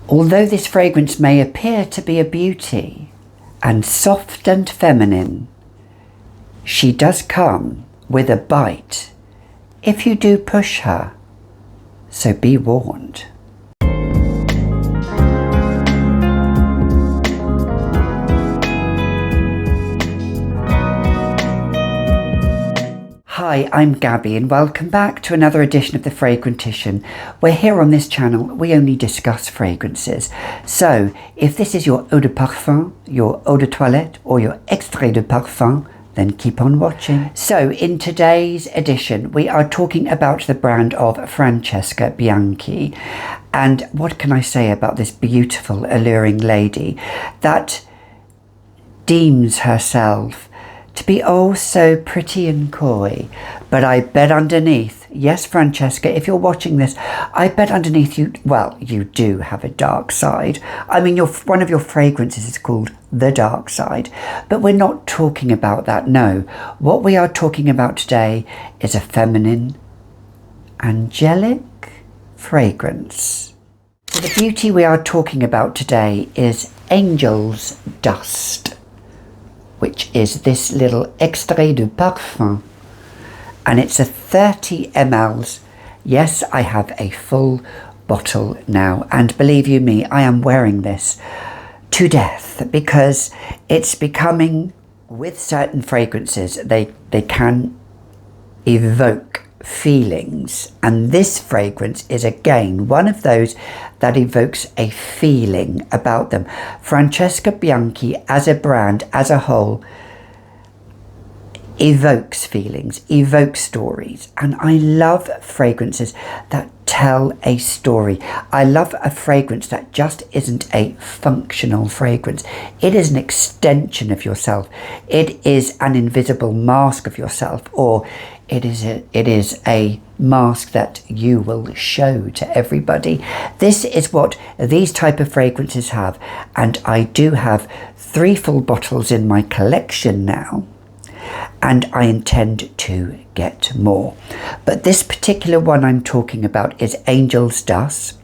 Although this fragrance may appear to be a beauty and soft and feminine, she does come with a bite if you do push her, so be warned. Hi, I'm Gabby and welcome back to another edition of The Fragrantician, where here on this channel we only discuss fragrances. So if this is your eau de parfum, your eau de toilette or your extrait de parfum, then keep on watching. So in today's edition we are talking about the brand of Francesca Bianchi. And what can I say about this beautiful, alluring lady that deems herself to be oh so pretty and coy, but I bet underneath, yes Francesca, if you're watching this, I bet underneath you, well, you do have a dark side. I mean, one of your fragrances is called The Dark Side, but we're not talking about that, no. What we are talking about today is a feminine, angelic fragrance. So the beauty we are talking about today is Angel's Dust, which is this little extrait de parfum, and it's a 30 ml. Yes, I have a full bottle now, and believe you me, I am wearing this to death because it's becoming, with certain fragrances, they can evoke feelings, and this fragrance is again one of those that evokes a feeling about them. Francesca Bianchi as a brand, as a whole, evokes feelings, evokes stories, and I love fragrances that tell a story. I love a fragrance that just isn't a functional fragrance. It is an extension of yourself. It is an invisible mask of yourself, or it is a mask that you will show to everybody. This is what these type of fragrances have, and I do have 3 full bottles in my collection now, and I intend to get more. But this particular one I'm talking about is Angel's Dust.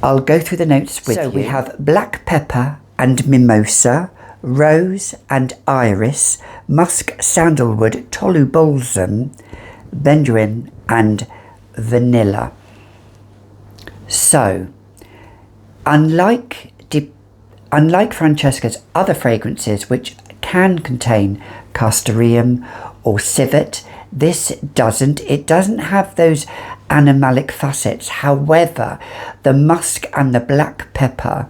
I'll go through the notes with you. So we have black pepper and mimosa, rose and iris, musk, sandalwood, tolu balsam, benjoin and vanilla. So unlike Francesca's other fragrances, which can contain castoreum or civet, this doesn't. It doesn't have those animalic facets. However, the musk and the black pepper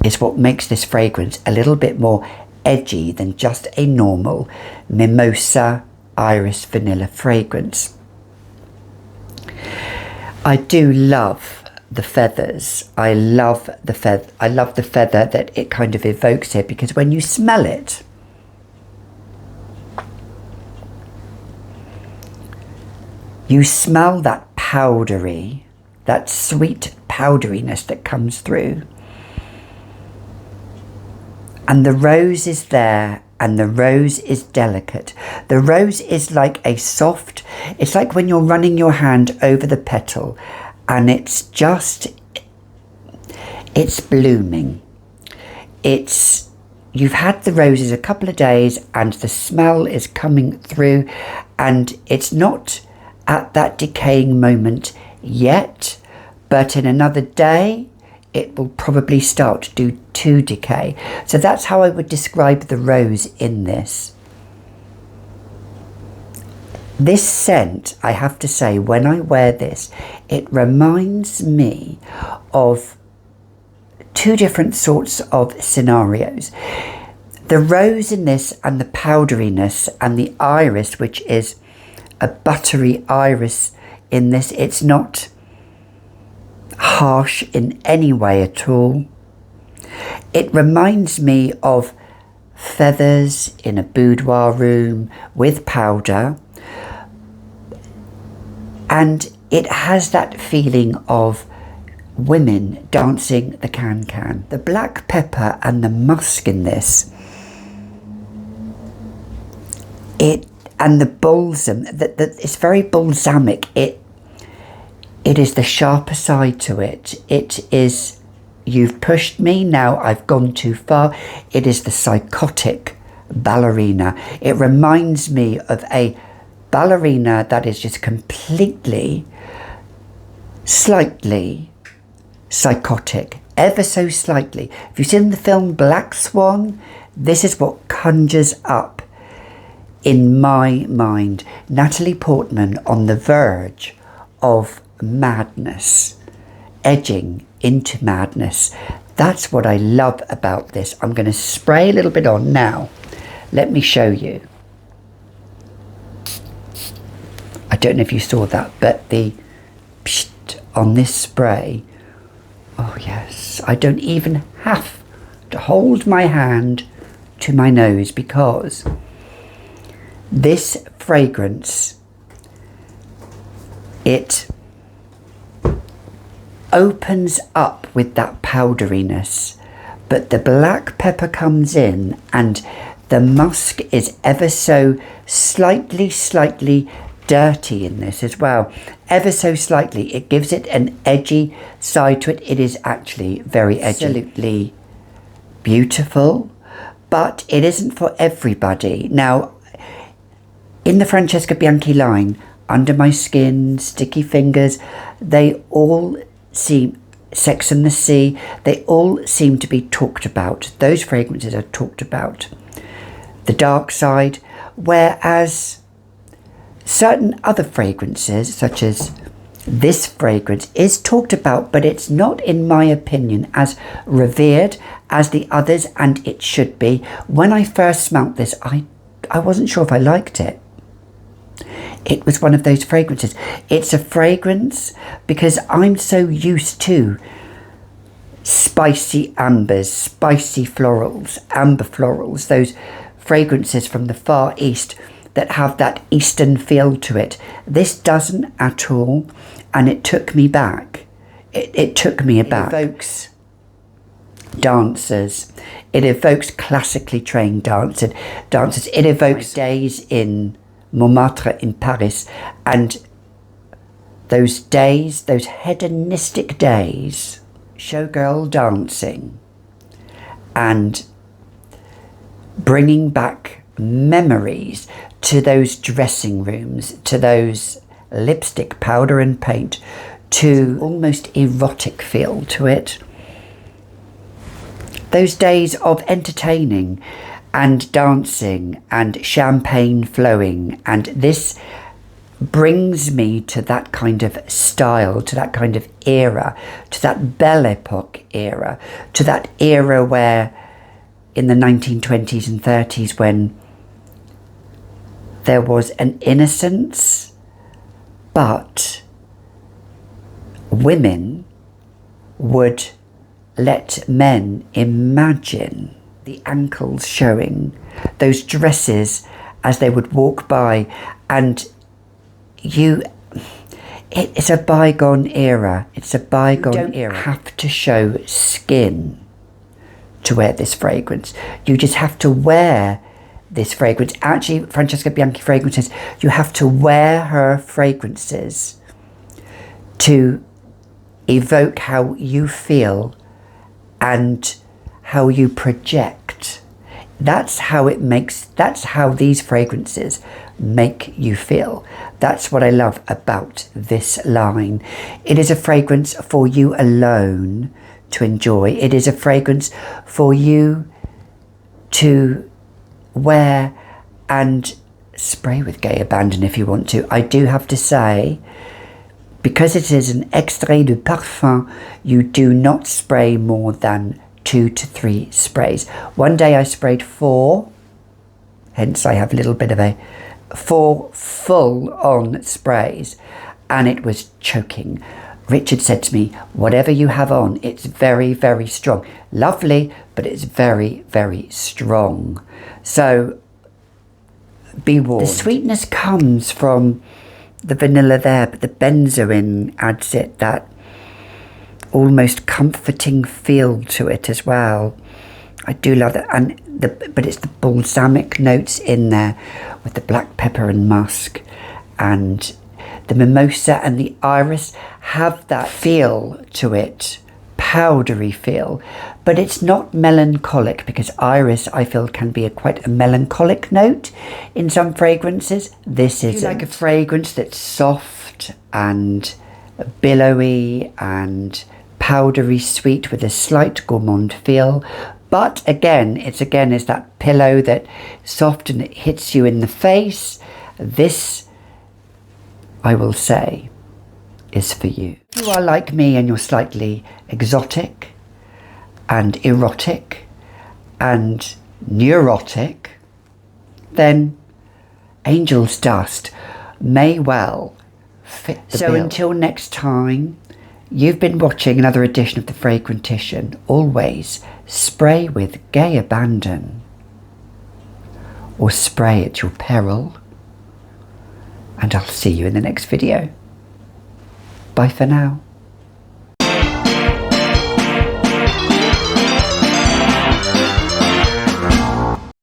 is what makes this fragrance a little bit more edgy than just a normal mimosa, iris, vanilla fragrance. I do love the feathers. I love the feather that it kind of evokes here, because when you smell it, you smell that powdery, that sweet powderiness that comes through. And the rose is there, and the rose is delicate. The rose is like a soft, it's like when you're running your hand over the petal and it's blooming. You've had the roses a couple of days and the smell is coming through, and it's not at that decaying moment yet, but in another day, it will probably start to decay. So that's how I would describe the rose in this. This scent, I have to say, when I wear this, it reminds me of 2 different sorts of scenarios. The rose in this and the powderiness and the iris, which is a buttery iris in this, it's not harsh in any way at all. It reminds me of feathers in a boudoir room with powder, and it has that feeling of women dancing the can-can. The black pepper and the musk in this, and the balsam, that it's very balsamic. It It is the sharper side to it. It is, you've pushed me, now I've gone too far. It is the psychotic ballerina. It reminds me of a ballerina that is just completely, slightly psychotic, ever so slightly. If you've seen the film Black Swan, this is what conjures up in my mind. Natalie Portman on the verge of madness, edging into madness. That's what I love about this. I'm going to spray a little bit on now. Let me show you. I don't know if you saw that, but the psht on this spray, oh yes, I don't even have to hold my hand to my nose, because this fragrance, it opens up with that powderiness, but the black pepper comes in and the musk is ever so slightly dirty in this as well. Ever so slightly. It gives it an edgy side to it. It is actually very edgy. Absolutely beautiful, but it isn't for everybody. Now, in the Francesca Bianchi line, Under My Skin, Sticky Fingers, they all seem, Sex and the Sea, they all seem to be talked about. Those fragrances are talked about. The dark side, whereas certain other fragrances, such as this fragrance, is talked about, but it's not, in my opinion, as revered as the others, and it should be. When I first smelt this, I wasn't sure if I liked it. It was one of those fragrances. It's a fragrance because I'm so used to spicy ambers, spicy florals, amber florals, those fragrances from the Far East that have that Eastern feel to it. This doesn't at all, and it took me back. It took me aback. It evokes dancers. It evokes classically trained dancers. It evokes days in Montmartre in Paris, and those days, those hedonistic days, showgirl dancing, and bringing back memories to those dressing rooms, to those lipstick, powder and paint, to almost erotic feel to it. Those days of entertaining and dancing and champagne flowing, and this brings me to that kind of style, to that kind of era, to that Belle Epoque era, to that era where in the 1920s and 30s, when there was an innocence, but women would let men imagine the ankles showing, those dresses as they would walk by, and it's a bygone era. It's a bygone era. You don't have to show skin to wear this fragrance. You just have to wear this fragrance. Actually, Francesca Bianchi fragrances, you have to wear her fragrances to evoke how you feel and how you project. That's how these fragrances make you feel. That's what I love about this line. It is a fragrance for you alone to enjoy. It is a fragrance for you to wear and spray with gay abandon if you want to. I do have to say, because it is an extrait de parfum, you do not spray more than 2 to 3 sprays. One day I sprayed 4, hence I have a little bit of a 4 full-on sprays, and it was choking. Richard said to me, whatever you have on, it's very, very strong. Lovely, but it's very, very strong. So be warned. The sweetness comes from the vanilla there, but the benzoin adds it, that almost comforting feel to it as well. I do love that. And but it's the balsamic notes in there with the black pepper and musk, and The mimosa and the iris have that feel to it, powdery feel, but it's not melancholic, because iris I feel can be quite a melancholic note in some fragrances. This is like a fragrance that's soft and billowy and powdery sweet with a slight gourmand feel, but again it's that pillow that soft and it hits you in the face. This, I will say, is for you. If you are like me and you're slightly exotic and erotic and neurotic, then Angel's Dust may well fit the bill. Until next time, you've been watching another edition of The Fragrantician. Always spray with gay abandon, or spray at your peril, and I'll see you in the next video. Bye for now.